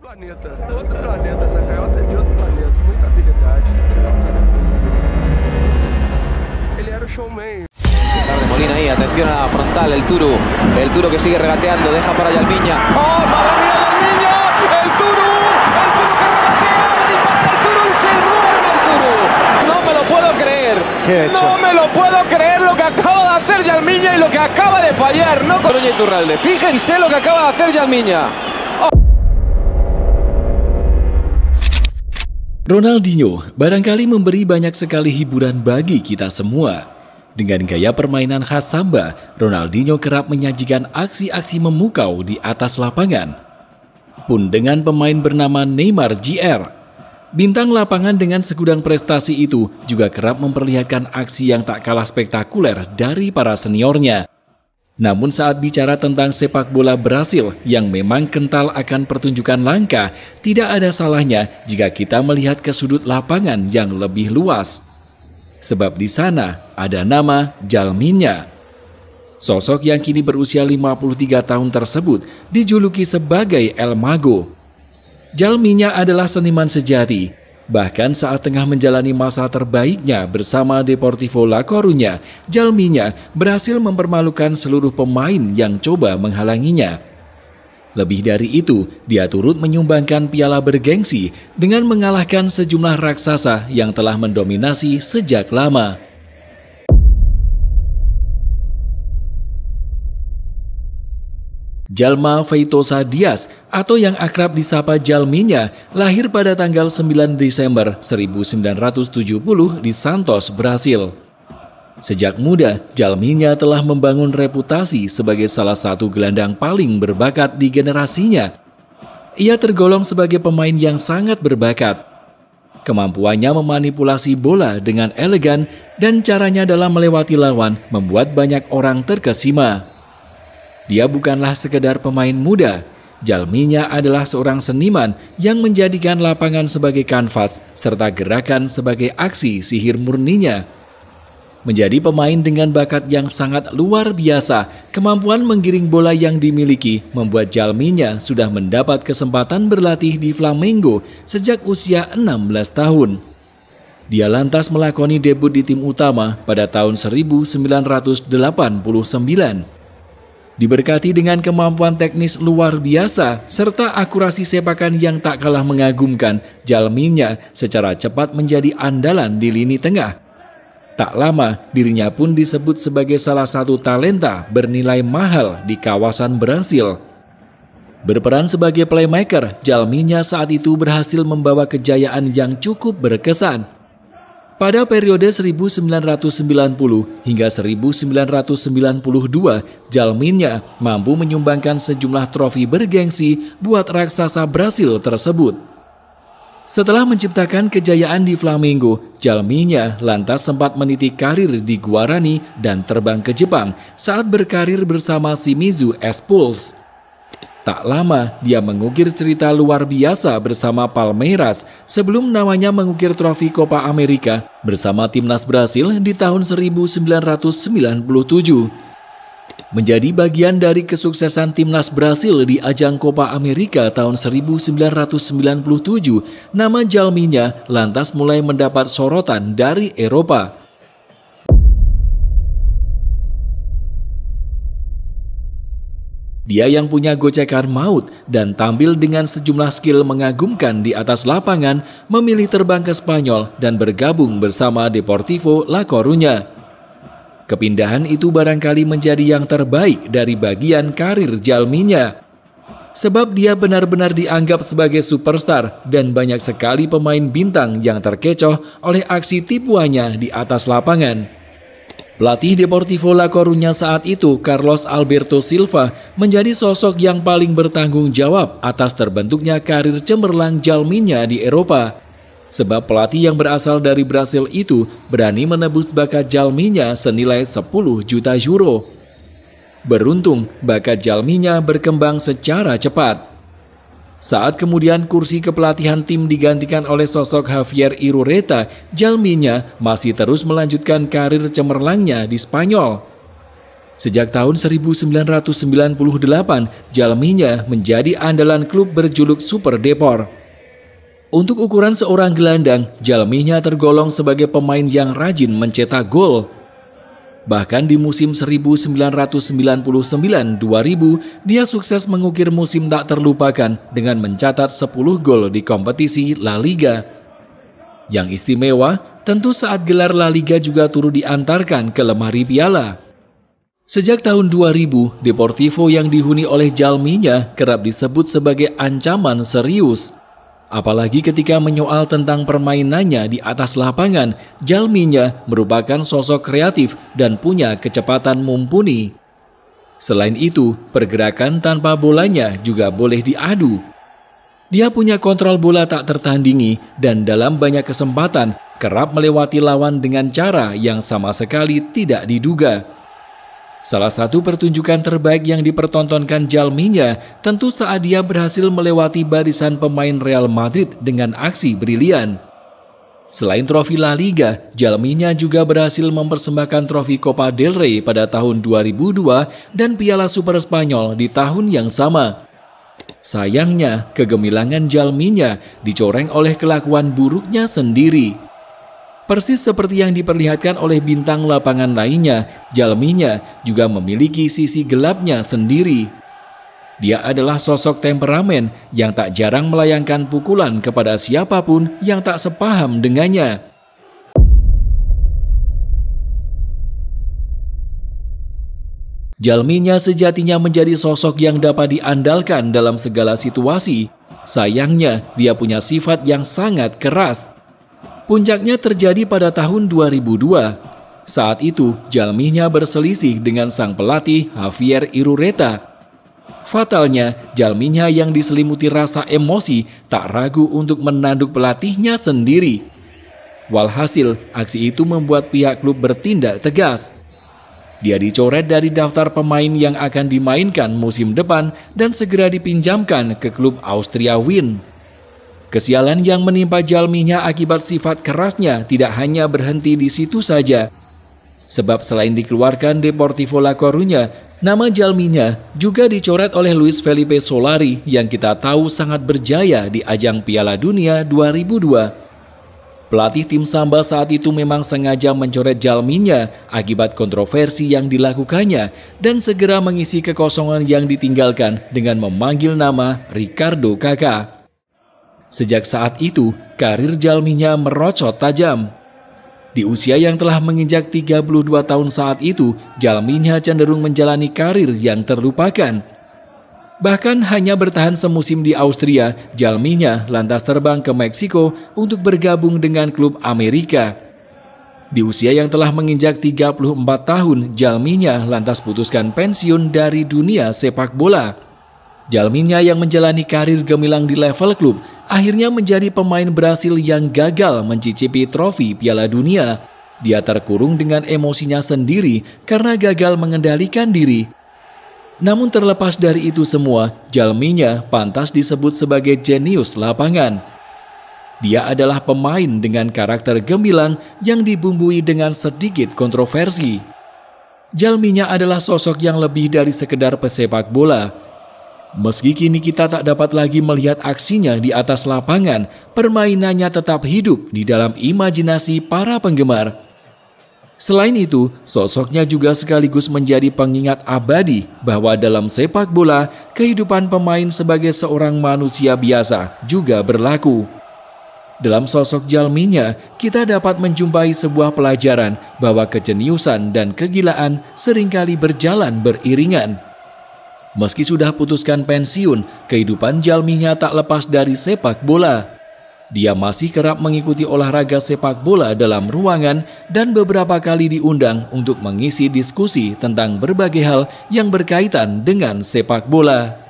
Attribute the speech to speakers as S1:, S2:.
S1: Outro planeta, essa canhota é de outro planeta, muita habilidade. Ele era o showman.
S2: De Molina ahí, atención a la frontal, el Turu que sigue regateando, deja para Yalmiña. ¡Oh, madre mía, Yalmiña! ¡El Turu que regatea! ¡Dispara el Turu! ¡Se duerme el Turu! No me lo puedo creer. No me lo puedo creer lo que acaba de hacer Yalmiña y lo que acaba de fallar, ¿no? Coruña Iturralde, fíjense lo que acaba de hacer Yalmiña.
S3: Ronaldinho barangkali memberi banyak sekali hiburan bagi kita semua. Dengan gaya permainan khas samba, Ronaldinho kerap menyajikan aksi-aksi memukau di atas lapangan. Pun dengan pemain bernama Neymar Jr., bintang lapangan dengan segudang prestasi itu juga kerap memperlihatkan aksi yang tak kalah spektakuler dari para seniornya. Namun saat bicara tentang sepak bola Brasil yang memang kental akan pertunjukan langka, tidak ada salahnya jika kita melihat ke sudut lapangan yang lebih luas. Sebab di sana ada nama Djalminha. Sosok yang kini berusia 53 tahun tersebut dijuluki sebagai El Mago. Djalminha adalah seniman sejati. Bahkan saat tengah menjalani masa terbaiknya bersama Deportivo La Coruña, Djalminha berhasil mempermalukan seluruh pemain yang coba menghalanginya. Lebih dari itu, dia turut menyumbangkan piala bergengsi dengan mengalahkan sejumlah raksasa yang telah mendominasi sejak lama. Djalma Feitosa Dias atau yang akrab disapa Djalminha lahir pada tanggal 9 Desember 1970 di Santos, Brasil. Sejak muda, Djalminha telah membangun reputasi sebagai salah satu gelandang paling berbakat di generasinya. Ia tergolong sebagai pemain yang sangat berbakat. Kemampuannya memanipulasi bola dengan elegan dan caranya dalam melewati lawan membuat banyak orang terkesima. Dia bukanlah sekedar pemain muda. Djalminha adalah seorang seniman yang menjadikan lapangan sebagai kanvas serta gerakan sebagai aksi sihir murninya. Menjadi pemain dengan bakat yang sangat luar biasa, kemampuan menggiring bola yang dimiliki membuat Djalminha sudah mendapat kesempatan berlatih di Flamengo sejak usia 16 tahun. Dia lantas melakoni debut di tim utama pada tahun 1989. Diberkati dengan kemampuan teknis luar biasa serta akurasi sepakan yang tak kalah mengagumkan, Djalminha secara cepat menjadi andalan di lini tengah. Tak lama, dirinya pun disebut sebagai salah satu talenta bernilai mahal di kawasan Brasil. Berperan sebagai playmaker, Djalminha saat itu berhasil membawa kejayaan yang cukup berkesan. Pada periode 1990 hingga 1992, Djalminha mampu menyumbangkan sejumlah trofi bergengsi buat raksasa Brasil tersebut. Setelah menciptakan kejayaan di Flamengo, Djalminha lantas sempat meniti karir di Guarani dan terbang ke Jepang saat berkarir bersama Shimizu S-Pulse. Tak lama, dia mengukir cerita luar biasa bersama Palmeiras sebelum namanya mengukir trofi Copa America bersama timnas Brasil di tahun 1997. Menjadi bagian dari kesuksesan timnas Brasil di ajang Copa America tahun 1997, nama Djalminha lantas mulai mendapat sorotan dari Eropa. Dia yang punya gocekan maut dan tampil dengan sejumlah skill mengagumkan di atas lapangan, memilih terbang ke Spanyol dan bergabung bersama Deportivo La Coruña. Kepindahan itu barangkali menjadi yang terbaik dari bagian karir Djalminha. Sebab dia benar-benar dianggap sebagai superstar dan banyak sekali pemain bintang yang terkecoh oleh aksi tipuannya di atas lapangan. Pelatih Deportivo La Coruña saat itu, Carlos Alberto Silva, menjadi sosok yang paling bertanggung jawab atas terbentuknya karir cemerlang Djalminha di Eropa. Sebab pelatih yang berasal dari Brasil itu berani menebus bakat Djalminha senilai 10 juta euro. Beruntung, bakat Djalminha berkembang secara cepat. Saat kemudian kursi kepelatihan tim digantikan oleh sosok Javier Irureta, Djalminha masih terus melanjutkan karir cemerlangnya di Spanyol. Sejak tahun 1998, Jalminya menjadi andalan klub berjuluk Super Depor. Untuk ukuran seorang gelandang, Jalminya tergolong sebagai pemain yang rajin mencetak gol. Bahkan di musim 1999-2000, dia sukses mengukir musim tak terlupakan dengan mencatat 10 gol di kompetisi La Liga. Yang istimewa, tentu saat gelar La Liga juga turut diantarkan ke lemari piala. Sejak tahun 2000, Deportivo yang dihuni oleh Jalminya kerap disebut sebagai ancaman serius. Apalagi ketika menyoal tentang permainannya di atas lapangan, Jalminya merupakan sosok kreatif dan punya kecepatan mumpuni. Selain itu, pergerakan tanpa bolanya juga boleh diadu. Dia punya kontrol bola tak tertandingi dan dalam banyak kesempatan kerap melewati lawan dengan cara yang sama sekali tidak diduga. Salah satu pertunjukan terbaik yang dipertontonkan Jalminya tentu saat dia berhasil melewati barisan pemain Real Madrid dengan aksi brilian. Selain trofi La Liga, Jalminya juga berhasil mempersembahkan trofi Copa del Rey pada tahun 2002 dan Piala Super Spanyol di tahun yang sama. Sayangnya, kegemilangan Jalminya dicoreng oleh kelakuan buruknya sendiri. Persis seperti yang diperlihatkan oleh bintang lapangan lainnya, Jalminya juga memiliki sisi gelapnya sendiri. Dia adalah sosok temperamen yang tak jarang melayangkan pukulan kepada siapapun yang tak sepaham dengannya. Jalminya sejatinya menjadi sosok yang dapat diandalkan dalam segala situasi. Sayangnya, dia punya sifat yang sangat keras. Puncaknya terjadi pada tahun 2002. Saat itu, Jalminya berselisih dengan sang pelatih Javier Irureta. Fatalnya, Jalminya yang diselimuti rasa emosi tak ragu untuk menanduk pelatihnya sendiri. Walhasil, aksi itu membuat pihak klub bertindak tegas. Dia dicoret dari daftar pemain yang akan dimainkan musim depan dan segera dipinjamkan ke klub Austria Wien. Kesialan yang menimpa Jalminya akibat sifat kerasnya tidak hanya berhenti di situ saja. Sebab selain dikeluarkan Deportivo La Coruña, nama Jalminya juga dicoret oleh Luis Felipe Solari yang kita tahu sangat berjaya di ajang Piala Dunia 2002. Pelatih tim Samba saat itu memang sengaja mencoret Jalminya akibat kontroversi yang dilakukannya dan segera mengisi kekosongan yang ditinggalkan dengan memanggil nama Ricardo Kaká. Sejak saat itu, karir Jalminya merocot tajam. Di usia yang telah menginjak 32 tahun saat itu, Jalminya cenderung menjalani karir yang terlupakan. Bahkan hanya bertahan semusim di Austria, Jalminya lantas terbang ke Meksiko untuk bergabung dengan klub Amerika. Di usia yang telah menginjak 34 tahun, Jalminya lantas putuskan pensiun dari dunia sepak bola. Jalminya yang menjalani karir gemilang di level klub, akhirnya menjadi pemain Brasil yang gagal mencicipi trofi Piala Dunia. Dia terkurung dengan emosinya sendiri karena gagal mengendalikan diri. Namun terlepas dari itu semua, Jalminya pantas disebut sebagai jenius lapangan. Dia adalah pemain dengan karakter gemilang yang dibumbui dengan sedikit kontroversi. Jalminya adalah sosok yang lebih dari sekedar pesepak bola. Meski kini kita tak dapat lagi melihat aksinya di atas lapangan, permainannya tetap hidup di dalam imajinasi para penggemar. Selain itu, sosoknya juga sekaligus menjadi pengingat abadi bahwa dalam sepak bola, kehidupan pemain sebagai seorang manusia biasa juga berlaku. Dalam sosok Jalminya, kita dapat menjumpai sebuah pelajaran bahwa kejeniusan dan kegilaan seringkali berjalan beriringan. Meski sudah putuskan pensiun, kehidupan Jalminya tak lepas dari sepak bola. Dia masih kerap mengikuti olahraga sepak bola dalam ruangan dan beberapa kali diundang untuk mengisi diskusi tentang berbagai hal yang berkaitan dengan sepak bola.